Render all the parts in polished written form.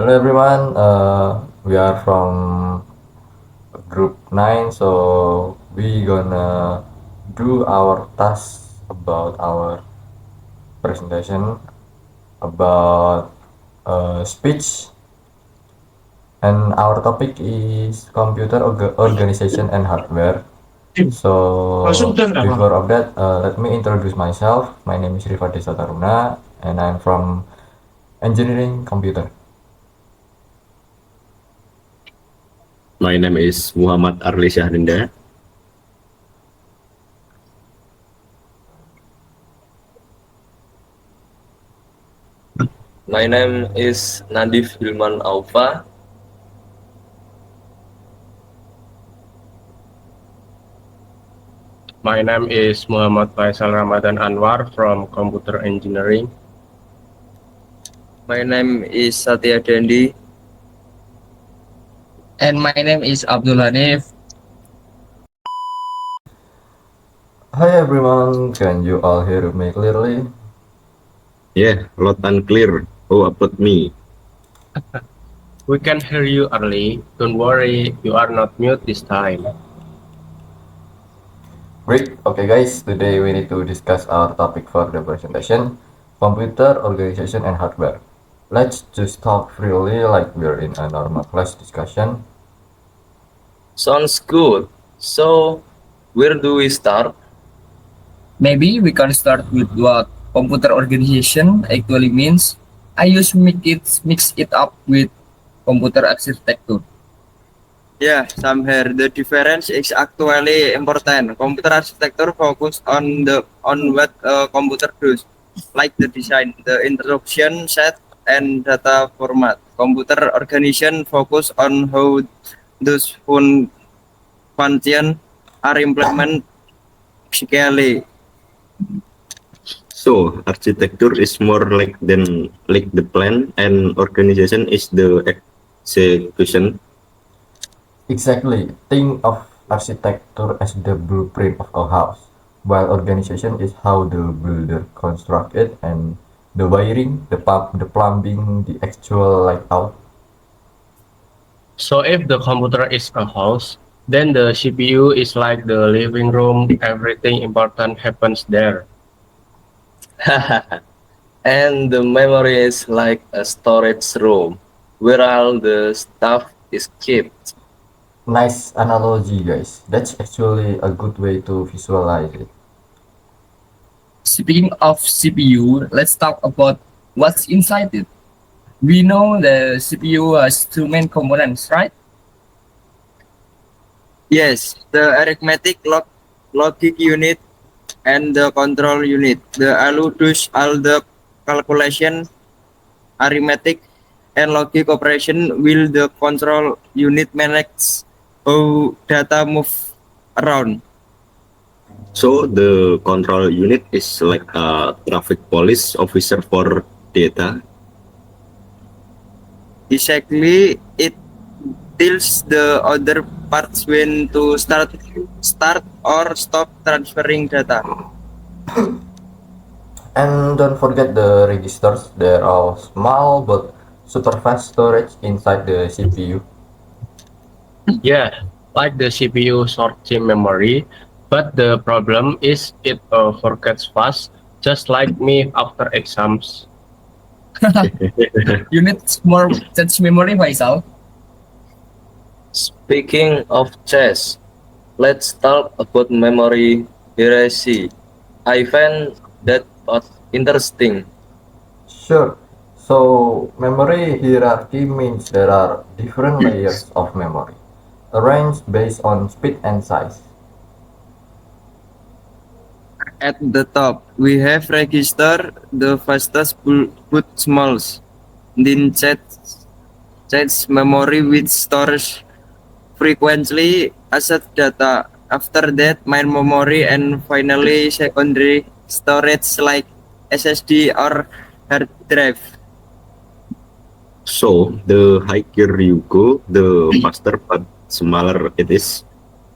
Hello everyone, we are from group 9, so we gonna do our task about our presentation about speech, and our topic is computer organization and hardware. So before of that, let me introduce myself. My name is Rifat Desa Taruna and I'm from engineering computer. My name is Muhammad Arli Syahrinda. My name is Nadif Hilman Aufa. My name is Muhammad Faisal Ramadan Anwar from Computer Engineering. My name is Satya Dendi. And my name is Abdul Hanif. Hi everyone, can you all hear me clearly? Yeah, loud and clear. How about me? We can hear you early. Don't worry, you are not mute this time. Great. Okay guys, today we need to discuss our topic for the presentation, computer organization and hardware. Let's just talk freely like we're in a normal class discussion. Sounds good. So, where do we start? Maybe we can start with what computer organization actually means. I use mix it up with computer architecture. Yeah, some here. The difference is actually important. Computer architecture focus on what a computer does, like the design, the instruction set, and data format. Computer organization focus on how those function are implemented physically. So, architecture is more like the plan, and organization is the execution. Exactly. Think of architecture as the blueprint of a house, while organization is how the builder construct it, and the wiring, the pump, the plumbing, the actual layout. So if the computer is a house, then the CPU is like the living room. Everything important happens there. And the memory is like a storage room where all the stuff is kept. Nice analogy, guys. That's actually a good way to visualize it. Speaking of CPU, let's talk about what's inside it. We know the CPU has two main components, right? Yes, the arithmetic logic unit and the control unit. The ALU does all the calculation, arithmetic, and logic operation, will the control unit manage how data move around. So, the control unit is like a traffic police officer for data. Exactly, it tells the other parts when to start or stop transferring data. And don't forget the registers. They're all small but super fast storage inside the CPU. Yeah, like the CPU short-term memory. But the problem is it forgets fast, just like me after exams. You need more such memory, Faisal. Speaking of chess, let's talk about memory hierarchy. I find that part interesting. Sure. So memory hierarchy means there are different layers of memory, arranged based on speed and size. At the top, we have register the fastest boot smalls. Then chats memory which stores frequently asset data. After that, main memory and finally secondary storage like SSD or hard drive. So, the higher you go, the faster but smaller it is.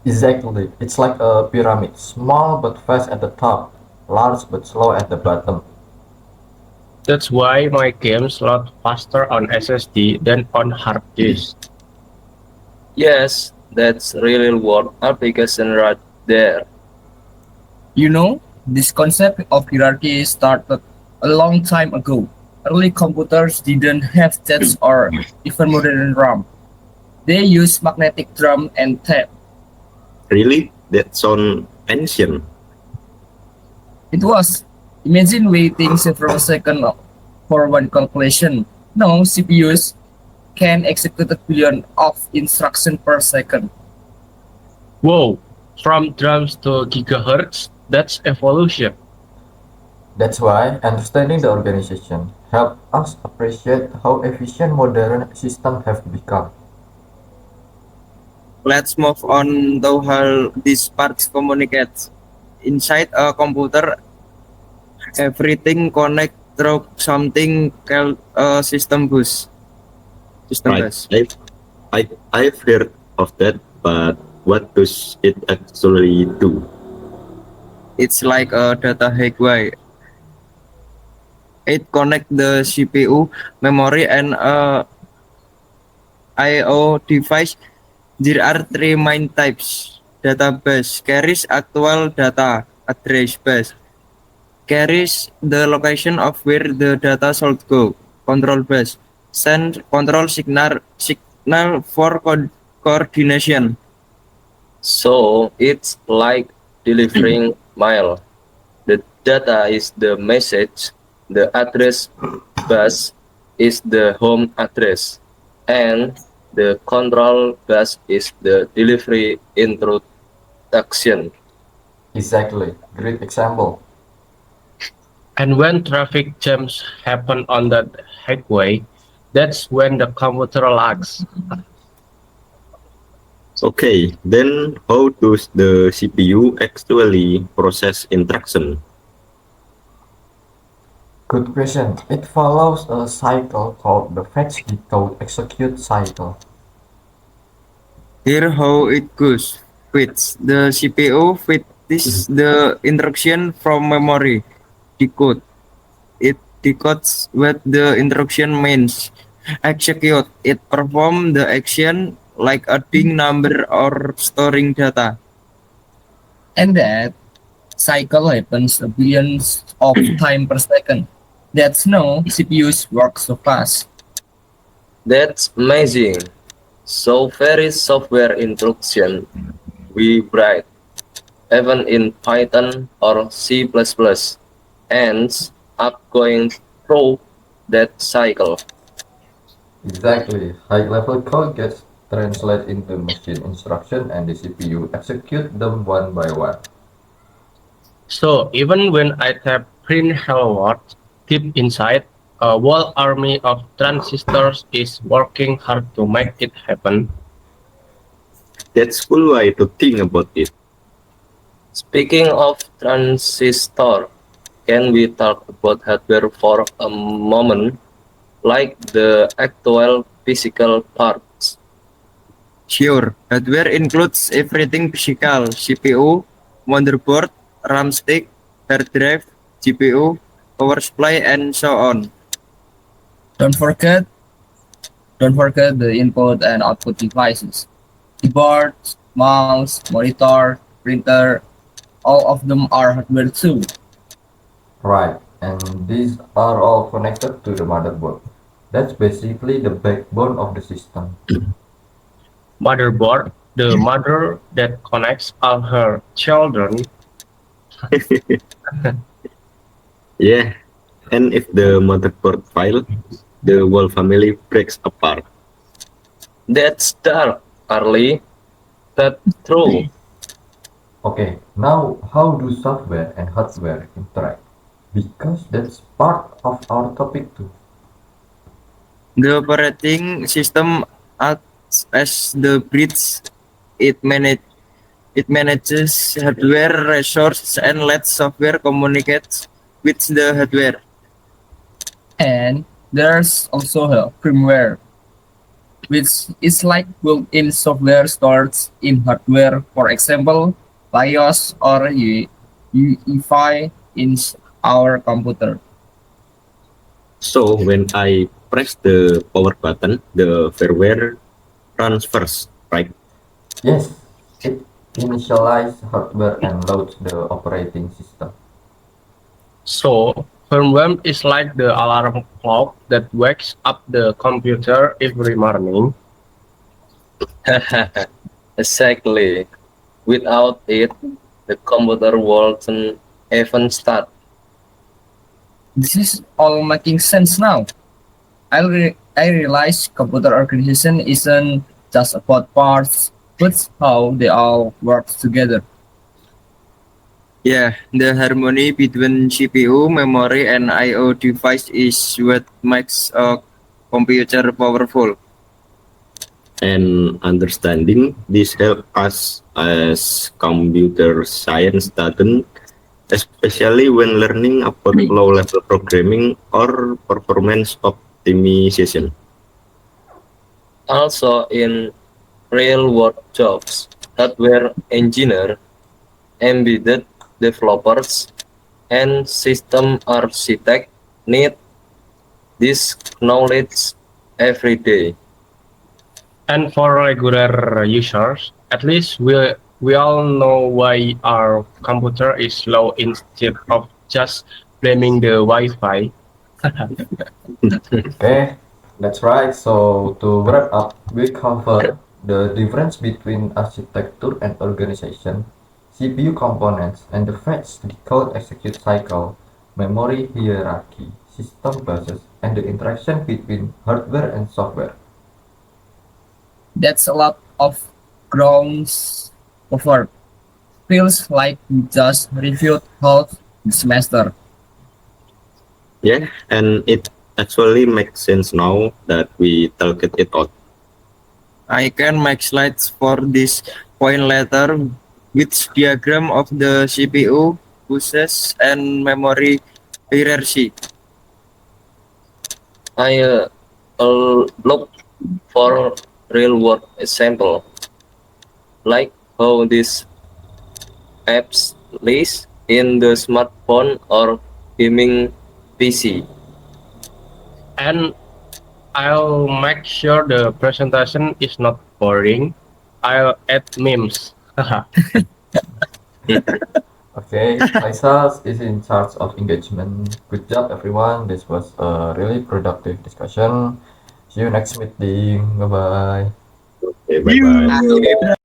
Exactly. It's like a pyramid, small but fast at the top, large but slow at the bottom. That's why my games load faster on SSD than on hard disk. Yes, that's really worth application right there. You know, this concept of hierarchy started a long time ago. Early computers didn't have sets or even modern RAM. They used magnetic drum and tape. Really? That sound ancient. It was. Imagine waiting several seconds for one calculation. Now CPUs can execute a billion of instructions per second. Whoa, from drums to gigahertz, that's evolution. That's why understanding the organization help us appreciate how efficient modern systems have become. Let's move on to how these parts communicate. Inside a computer, everything connect through something called a system bus. System Right. bus. I've heard of that, but what does it actually do? It's like a data highway. It connect the CPU, memory, and I/O device. There are three main types. Database carries actual data. Address bus carries the location of where the data should go. Control bus send control signal for coordination. So it's like delivering mail. The data is the message, the address bus is the home address, and the control bus is the delivery instruction. Exactly. Great example. And when traffic jams happen on that highway, that's when the computer lags. Okay, then how does the CPU actually process instruction? Good question. It follows a cycle called the fetch decode execute cycle. Here how it goes. Fetch the CPU fetches the instruction from memory. Decode. It decodes what the instruction means. Execute. It perform the action like adding number or storing data. And that cycle happens a billions of times per second. That's no CPUs work so fast. That's amazing. So very software instruction we write, even in Python or C++, ends up going through that cycle. Exactly. High-level code gets translated into machine instruction and the CPU execute them one by one. So even when I type print hello world, deep inside, a whole army of transistors is working hard to make it happen. That's cool way to think about it. Speaking of transistor, can we talk about hardware for a moment, like the actual physical parts? Sure, hardware includes everything physical: CPU, motherboard, RAM stick, hard drive, GPU, power supply, and so on. Don't forget, don't forget the input and output devices. Keyboard, mouse, monitor, printer, all of them are hardware too. Right. And these are all connected to the motherboard. That's basically the backbone of the system. Motherboard, the mother that connects all her children. Yeah, and if the motherboard fail, the whole family breaks apart. That's dark, Arlie, but true. Okay, now how do software and hardware interact? Because that's part of our topic too. The operating system acts as the bridge. It manages hardware resources and lets software communicate with the hardware. And there's also a firmware, which is like built-in software stored in hardware. For example, BIOS or UEFI in our computer. So when I press the power button, the firmware runs first, right? Yes, it initializes hardware and loads the operating system. So, firmware is like the alarm clock that wakes up the computer every morning. Exactly. Without it, the computer wouldn't even start. This is all making sense now. I realize computer organization isn't just about parts, but how they all work together. Yeah, the harmony between CPU, memory, and I/O device is what makes a computer powerful. And understanding this help us as computer science student, especially when learning about low-level programming or performance optimization. Also, in real-world jobs, hardware engineer, embedded developers, and system architect need this knowledge every day. And for regular users, at least we all know why our computer is slow instead of just blaming the Wi-Fi. Okay, that's right. So to wrap up, we cover the difference between architecture and organization, CPU components, and the fetch, decode, execute cycle, memory hierarchy, system buses, and the interaction between hardware and software. That's a lot of grounds covered. Feels like we just reviewed half the semester. Yeah, and it actually makes sense now that we talked it out. I can make slides for this point later with diagram of the CPU, buses, and memory hierarchy. I'll look for real-world example, like how these apps list in the smartphone or gaming PC. And I'll make sure the presentation is not boring. I'll add memes. Okay, Faisal is in charge of engagement. Good job, everyone. This was a really productive discussion. See you next meeting. Bye bye. Okay, bye-bye.